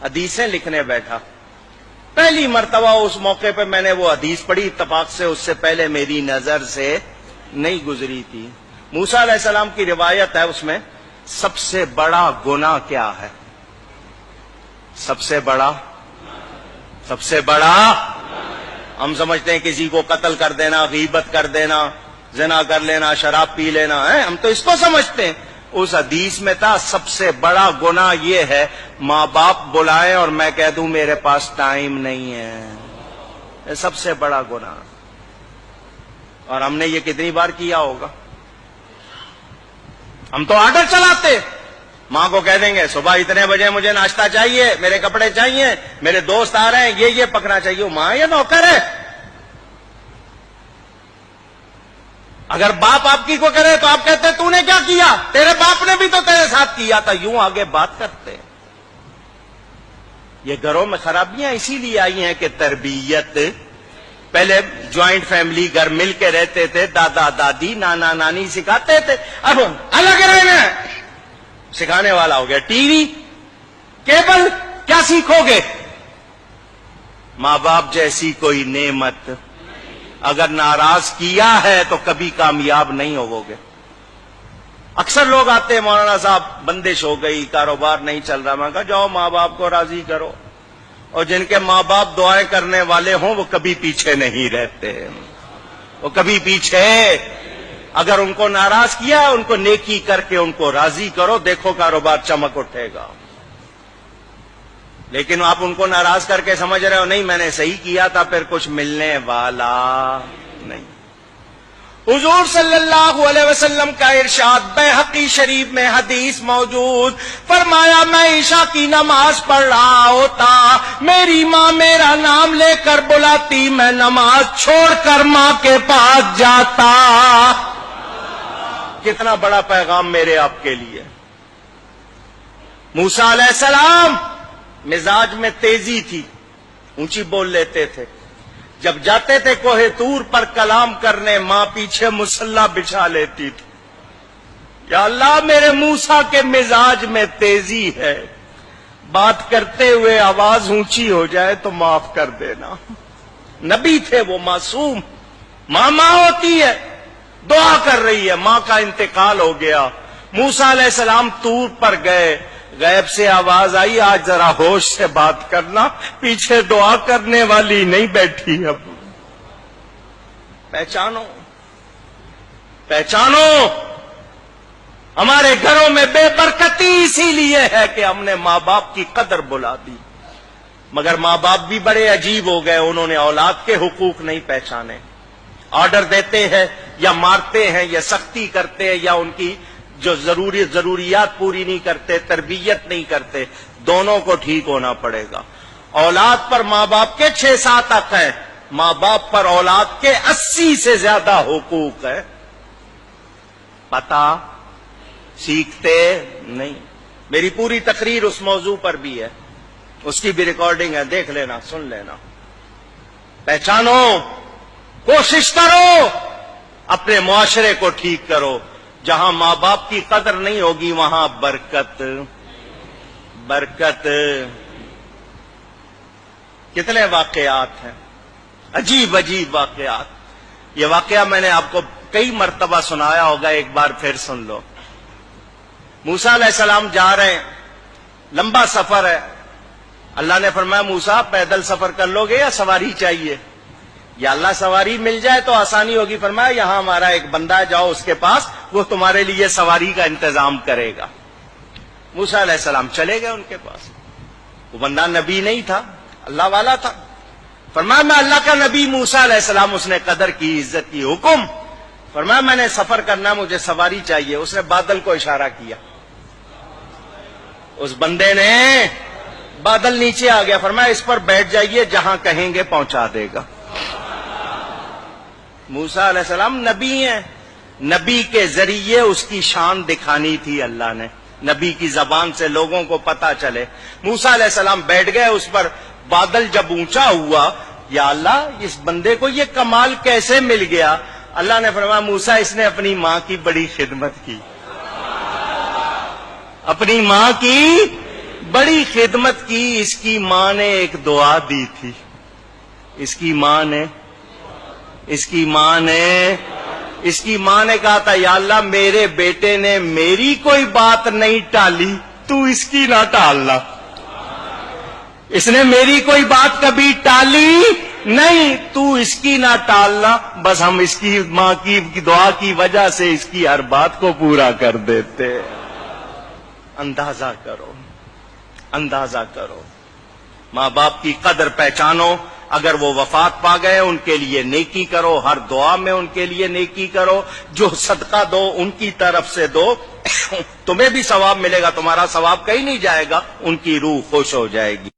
حدیثیں لکھنے بیٹھا. پہلی مرتبہ اس موقع پہ میں نے وہ حدیث پڑھی، اتفاق سے اس سے پہلے میری نظر سے نہیں گزری تھی. موسیٰ علیہ السلام کی روایت ہے، اس میں سب سے بڑا گناہ کیا ہے؟ سب سے بڑا ہم سمجھتے ہیں کسی کو قتل کر دینا، غیبت کر دینا، زنا کر لینا، شراب پی لینا ہے، ہم تو اس کو سمجھتے ہیں. اس حدیث میں تھا سب سے بڑا گناہ یہ ہے ماں باپ بلائیں اور میں کہہ دوں میرے پاس ٹائم نہیں ہے. یہ سب سے بڑا گناہ. اور ہم نے یہ کتنی بار کیا ہوگا؟ ہم تو آرڈر چلاتے، ماں کو کہہ دیں گے صبح اتنے بجے مجھے ناشتہ چاہیے، میرے کپڑے چاہیے، میرے دوست آ رہے ہیں، یہ پکنا چاہیے. ماں یا نوکر ہے؟ اگر باپ آپ کی کو کرے تو آپ کہتے تو نے کیا کیا؟ تیرے باپ نے بھی تو تیرے ساتھ کیا تھا. یوں آگے بات کرتے. یہ گھروں میں خرابیاں اسی لیے آئی ہیں کہ تربیت، پہلے جوائنٹ فیملی گھر مل کے رہتے تھے، دادا دادی نانا نانی سکھاتے تھے، اب الگ رہنا سکھانے والا ہو گیا. ٹی وی کیبل، کیا سیکھو گے؟ ماں باپ جیسی کوئی نعمت اگر ناراض کیا ہے تو کبھی کامیاب نہیں ہوگو گے. اکثر لوگ آتے ہیں مولانا صاحب بندش ہو گئی، کاروبار نہیں چل رہا. میں کہا جاؤ ماں باپ کو راضی کرو، اور جن کے ماں باپ دعائیں کرنے والے ہوں وہ کبھی پیچھے نہیں رہتے، وہ کبھی پیچھے. اگر ان کو ناراض کیا ان کو نیکی کر کے ان کو راضی کرو، دیکھو کاروبار چمک اٹھے گا. لیکن آپ ان کو ناراض کر کے سمجھ رہے ہو نہیں میں نے صحیح کیا تھا، پھر کچھ ملنے والا نہیں. حضور صلی اللہ علیہ وسلم کا ارشاد بیہقی شریف میں حدیث موجود، فرمایا میں عشاء کی نماز پڑھ رہا ہوتا، میری ماں میرا نام لے کر بلاتی، میں نماز چھوڑ کر ماں کے پاس جاتا. کتنا بڑا پیغام میرے آپ کے لیے. موسیٰ علیہ السلام مزاج میں تیزی تھی، اونچی بول لیتے تھے. جب جاتے تھے کوہ طور پر کلام کرنے، ماں پیچھے مصلی بچھا لیتی تھی. یا اللہ میرے موسیٰ کے مزاج میں تیزی ہے، بات کرتے ہوئے آواز اونچی ہو جائے تو معاف کر دینا. نبی تھے وہ، معصوم. ماں ہوتی ہے، دعا کر رہی ہے، ماں کا انتقال ہو گیا. موسیٰ علیہ السلام طور پر گئے، غیب سے آواز آئی آج ذرا ہوش سے بات کرنا، پیچھے دعا کرنے والی نہیں بیٹھی. اب پہچانو ہمارے گھروں میں بے برکتی اسی لیے ہے کہ ہم نے ماں باپ کی قدر بلا دی. مگر ماں باپ بھی بڑے عجیب ہو گئے، انہوں نے اولاد کے حقوق نہیں پہچانے. آرڈر دیتے ہیں یا مارتے ہیں یا سختی کرتے ہیں یا ان کی جو ضروریات پوری نہیں کرتے، تربیت نہیں کرتے. دونوں کو ٹھیک ہونا پڑے گا. اولاد پر ماں باپ کے 6-7 حق ہیں، ماں باپ پر اولاد کے 80 سے زیادہ حقوق ہے. پتہ سیکھتے نہیں. میری پوری تقریر اس موضوع پر بھی ہے، اس کی بھی ریکارڈنگ ہے، دیکھ لینا، سن لینا. پہچانو، کوشش کرو، اپنے معاشرے کو ٹھیک کرو. جہاں ماں باپ کی قدر نہیں ہوگی وہاں برکت. کتنے واقعات ہیں، عجیب واقعات. یہ واقعہ میں نے آپ کو کئی مرتبہ سنایا ہوگا، ایک بار پھر سن لو. موسیٰ علیہ السلام جا رہے ہیں، لمبا سفر ہے. اللہ نے فرمایا موسیٰ پیدل سفر کر لو گے یا سواری چاہیے؟ یا اللہ سواری مل جائے تو آسانی ہوگی. فرمایا یہاں ہمارا ایک بندہ ہے، جاؤ اس کے پاس، وہ تمہارے لیے سواری کا انتظام کرے گا. موسیٰ علیہ السلام چلے گئے ان کے پاس. وہ بندہ نبی نہیں تھا، اللہ والا تھا. فرمایا میں اللہ کا نبی موسیٰ علیہ السلام. اس نے قدر کی، عزت کی. حکم. فرمایا میں نے سفر کرنا، مجھے سواری چاہیے. اس نے بادل کو اشارہ کیا، اس بندے نے بادل نیچے آ گیا. فرمایا اس پر بیٹھ جائیے، جہاں کہیں گے پہنچا دے گا. موسیٰ علیہ السلام نبی ہیں، نبی کے ذریعے اس کی شان دکھانی تھی اللہ نے، نبی کی زبان سے لوگوں کو پتا چلے. موسیٰ علیہ السلام بیٹھ گئے اس پر. بادل جب اونچا ہوا، یا اللہ اس بندے کو یہ کمال کیسے مل گیا؟ اللہ نے فرمایا موسیٰ اس نے اپنی ماں کی بڑی خدمت کی، اپنی ماں کی بڑی خدمت کی، اس کی ماں نے ایک دعا دی تھی. اس کی ماں نے کہا تھا یا اللہ میرے بیٹے نے میری کوئی بات نہیں ٹالی، تو اس کی نہ ٹالنا. اس نے میری کوئی بات کبھی ٹالی نہیں، تو اس کی نہ ٹالنا. بس ہم اس کی ماں کی دعا کی وجہ سے اس کی ہر بات کو پورا کر دیتے. اندازہ کرو ماں باپ کی قدر پہچانو. اگر وہ وفات پا گئے ان کے لیے نیکی کرو، ہر دعا میں ان کے لیے نیکی کرو. جو صدقہ دو ان کی طرف سے دو، تمہیں بھی ثواب ملے گا، تمہارا ثواب کہیں نہیں جائے گا، ان کی روح خوش ہو جائے گی.